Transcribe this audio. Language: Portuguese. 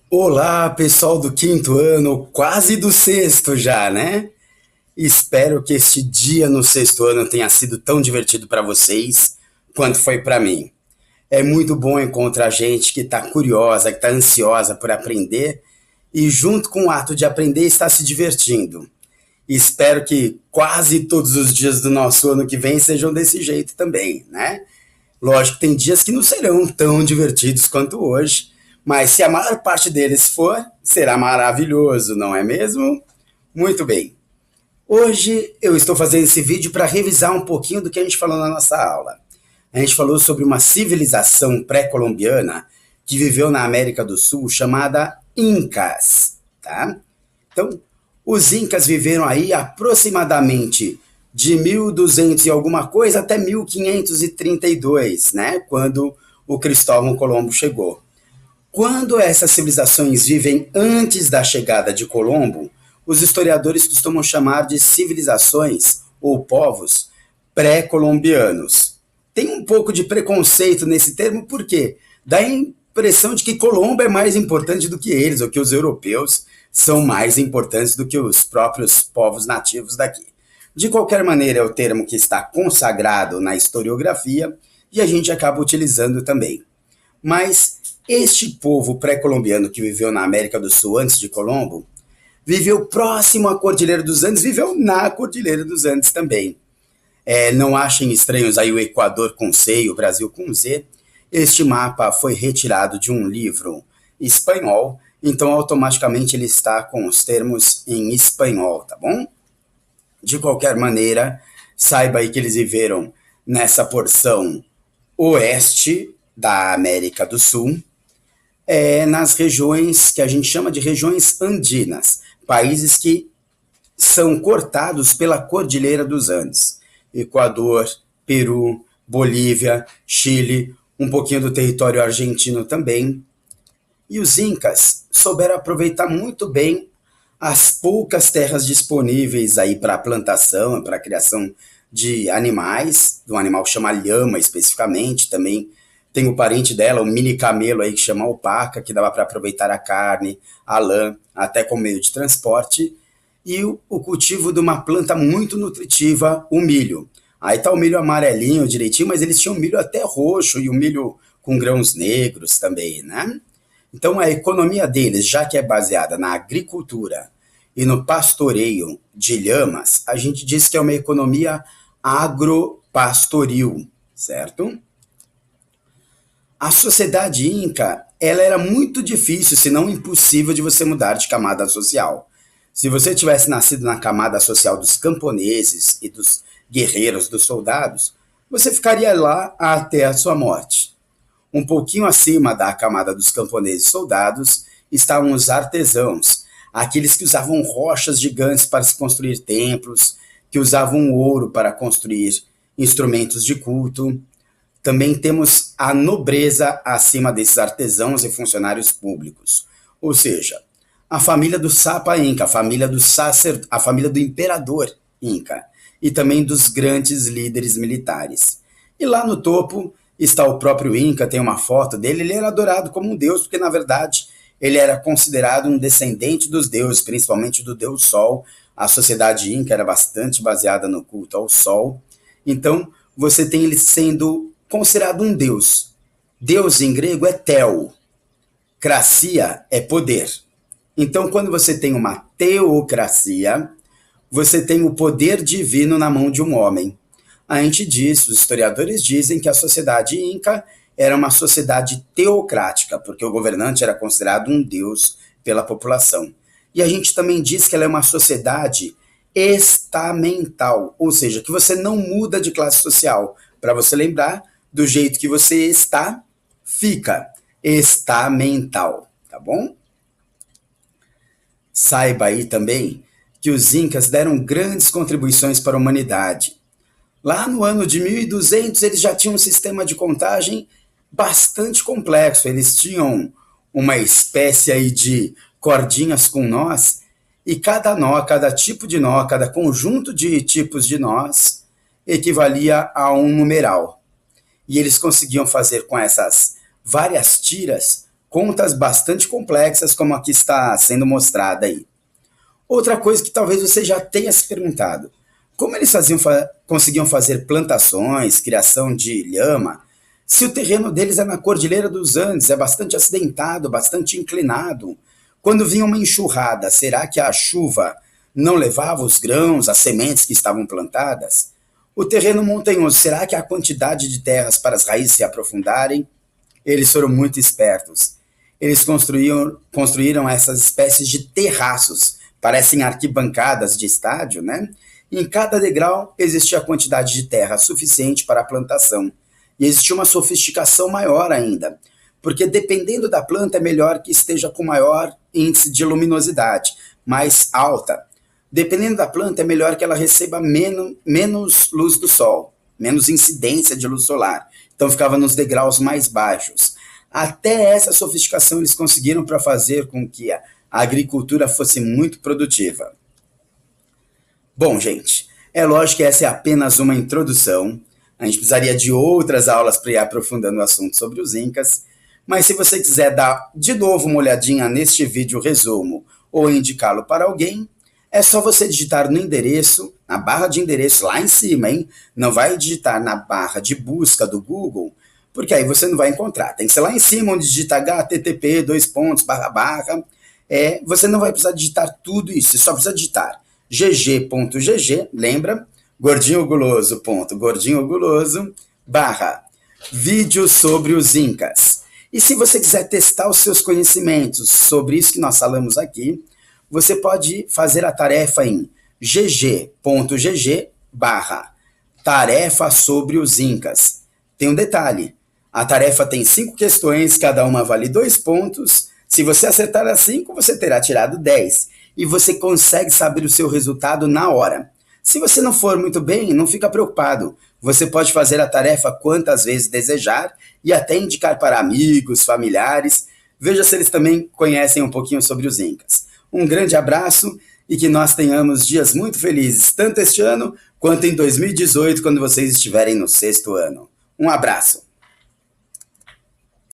Olá, pessoal do quinto ano, quase do sexto já, né? Espero que este dia no sexto ano tenha sido tão divertido para vocês quanto foi para mim. É muito bom encontrar gente que está curiosa, que está ansiosa por aprender e, junto com o ato de aprender, está se divertindo. Espero que quase todos os dias do nosso ano que vem sejam desse jeito também, né? Lógico, tem dias que não serão tão divertidos quanto hoje, mas se a maior parte deles for, será maravilhoso, não é mesmo? Muito bem. Hoje eu estou fazendo esse vídeo para revisar um pouquinho do que a gente falou na nossa aula. A gente falou sobre uma civilização pré-colombiana que viveu na América do Sul chamada Incas, tá? Então, os Incas viveram aí aproximadamente de 1200 e alguma coisa até 1532, né? Quando o Cristóvão Colombo chegou. Quando essas civilizações vivem antes da chegada de Colombo, os historiadores costumam chamar de civilizações ou povos pré-colombianos. Tem um pouco de preconceito nesse termo, porque dá a impressão de que Colombo é mais importante do que eles, ou que os europeus são mais importantes do que os próprios povos nativos daqui. De qualquer maneira, é o termo que está consagrado na historiografia e a gente acaba utilizando também. Mas este povo pré-colombiano que viveu na América do Sul antes de Colombo, viveu próximo à Cordilheira dos Andes, viveu na Cordilheira dos Andes também. Não achem estranhos aí o Equador com C e o Brasil com Z. Este mapa foi retirado de um livro espanhol, então automaticamente ele está com os termos em espanhol, tá bom? De qualquer maneira, saiba aí que eles viveram nessa porção oeste da América do Sul, nas regiões que a gente chama de regiões andinas, países que são cortados pela Cordilheira dos Andes. Equador, Peru, Bolívia, Chile, um pouquinho do território argentino também. E os Incas souberam aproveitar muito bem as poucas terras disponíveis aí para plantação, para a criação de animais, de um animal que chama lhama especificamente, também tem o parente dela, o mini camelo aí que chama alpaca, que dava para aproveitar a carne, a lã, até como meio de transporte, e o cultivo de uma planta muito nutritiva, o milho. Aí tá o milho amarelinho direitinho, mas eles tinham milho até roxo e o milho com grãos negros também, né? Então a economia deles, já que é baseada na agricultura e no pastoreio de lhamas, a gente diz que é uma economia agropastoril, certo? A sociedade inca, ela era muito difícil, se não impossível, de você mudar de camada social. Se você tivesse nascido na camada social dos camponeses e dos guerreiros, dos soldados, você ficaria lá até a sua morte. Um pouquinho acima da camada dos camponeses e soldados estavam os artesãos, aqueles que usavam rochas gigantes para se construir templos, que usavam ouro para construir instrumentos de culto. Também temos a nobreza acima desses artesãos e funcionários públicos, ou seja, a família do Sapa Inca, a família do a família do imperador Inca e também dos grandes líderes militares. E lá no topo está o próprio Inca, tem uma foto dele, ele era adorado como um deus, porque na verdade ele era considerado um descendente dos deuses, principalmente do deus Sol. A sociedade Inca era bastante baseada no culto ao Sol. Então você tem ele sendo considerado um deus. Deus em grego é Theo. Cracia é poder. Então, quando você tem uma teocracia, você tem o poder divino na mão de um homem. A gente diz, os historiadores dizem que a sociedade inca era uma sociedade teocrática, porque o governante era considerado um deus pela população. E a gente também diz que ela é uma sociedade estamental, ou seja, que você não muda de classe social. Para você lembrar, do jeito que você está, fica estamental, tá bom? Saiba aí também que os incas deram grandes contribuições para a humanidade. Lá no ano de 1200 eles já tinham um sistema de contagem bastante complexo. Eles tinham uma espécie aí de cordinhas com nós, e cada nó, cada tipo de nó, cada conjunto de tipos de nós equivalia a um numeral. E eles conseguiam fazer com essas várias tiras contas bastante complexas, como aqui está sendo mostrada aí. Outra coisa que talvez você já tenha se perguntado: como eles conseguiam fazer plantações, criação de lhama, se o terreno deles é na Cordilheira dos Andes, é bastante acidentado, bastante inclinado? Quando vinha uma enxurrada, será que a chuva não levava os grãos, as sementes que estavam plantadas? O terreno montanhoso, será que a quantidade de terras para as raízes se aprofundarem? Eles foram muito espertos. Eles construíram essas espécies de terraços, parecem arquibancadas de estádio, né? Em cada degrau existia a quantidade de terra suficiente para a plantação. E existia uma sofisticação maior ainda, porque dependendo da planta é melhor que esteja com maior índice de luminosidade, mais alta. Dependendo da planta é melhor que ela receba menos luz do sol, menos incidência de luz solar. Então ficava nos degraus mais baixos. Até essa sofisticação eles conseguiram para fazer com que a agricultura fosse muito produtiva. Bom, gente, é lógico que essa é apenas uma introdução. A gente precisaria de outras aulas para ir aprofundando o assunto sobre os Incas. Mas se você quiser dar de novo uma olhadinha neste vídeo resumo ou indicá-lo para alguém, é só você digitar no endereço, na barra de endereço lá em cima, hein? Não vai digitar na barra de busca do Google, porque aí você não vai encontrar. Tem que ser lá em cima, onde digita http, você não vai precisar digitar tudo isso, você só precisa digitar gg.gg, lembra? gordinhoguloso.gordinhoguloso /vídeo sobre os Incas. E se você quiser testar os seus conhecimentos sobre isso que nós falamos aqui, você pode fazer a tarefa em gg.gg /tarefa sobre os Incas. Tem um detalhe, a tarefa tem 5 questões, cada uma vale 2 pontos. Se você acertar as 5, você terá tirado 10. E você consegue saber o seu resultado na hora. Se você não for muito bem, não fica preocupado. Você pode fazer a tarefa quantas vezes desejar e até indicar para amigos, familiares. Veja se eles também conhecem um pouquinho sobre os Incas. Um grande abraço e que nós tenhamos dias muito felizes, tanto este ano quanto em 2018, quando vocês estiverem no 6º ano. Um abraço.